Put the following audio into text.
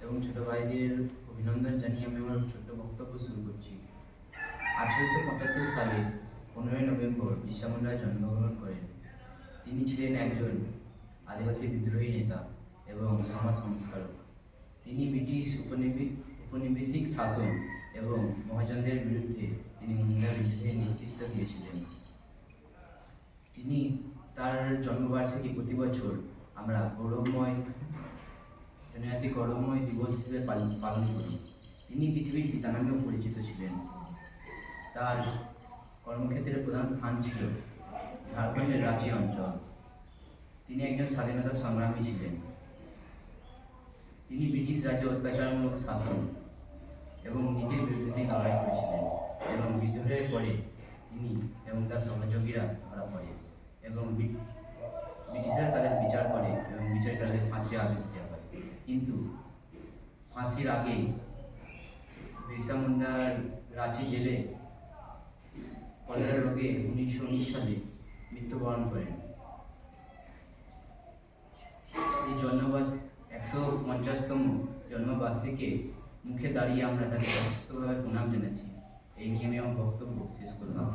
এবং ছোট ভাইদের অভিনন্দন জানিয়ে আমি আমার ছোট্ট বক্তব্য শুরু করছি। 1875 সালে 15ই নভেম্বর বিরসা মুন্ডা জন্মগ্রহণ করেন। তিনি ছিলেন একজন আদিবাসী বিদ্রোহী নেতা এবং সমাজ সংস্কারক। তিনি ব্রিটিশ উপনিবেশিক শাসন এবং মহাজনদের বিরুদ্ধে মুন্ডা বিদ্রোহের নেতৃত্ব দিয়েছিলেন। তিনি তার জন্মবার্ষিকী প্রতি বছর আমরা জনজাতি গৌরবময় দিবস হিসেবে পালন করি। তিনি পৃথিবীর পিতা নামেও পরিচিত ছিলেন। তার কর্মক্ষেত্রের প্রধান স্থান ছিল ঝাড়খণ্ডের রাঁচি অঞ্চল। তিনি একজন স্বাধীনতা সংগ্রামী ছিলেন। তিনি ব্রিটিশ রাজ্যে অত্যাচারমূলক শাসন এবং নীতির বিরুদ্ধে লড়াই করেছিলেন এবং বিদ্রোহের পরে তিনি এবং তার সহযোগীরা ধরা পড়ে এবং ব্রিটিশরা তাদের বিচার করে এবং বিচারে তাদের ফাঁসির আদেশ দেওয়া হয়। কিন্তু ফাঁসির আগে বিরসা মুন্ডার রাঁচি জেলে কলেরা রোগে 1919 সালে মৃত্যুবরণ করেন। এই 150তম জন্মবার্ষিকীকে মুখে দাঁড়িয়ে আমরা তাকে যথেষ্টভাবে প্রণাম জানাচ্ছি। এই নিয়ে আমি আমার বক্তব্য শেষ করলাম।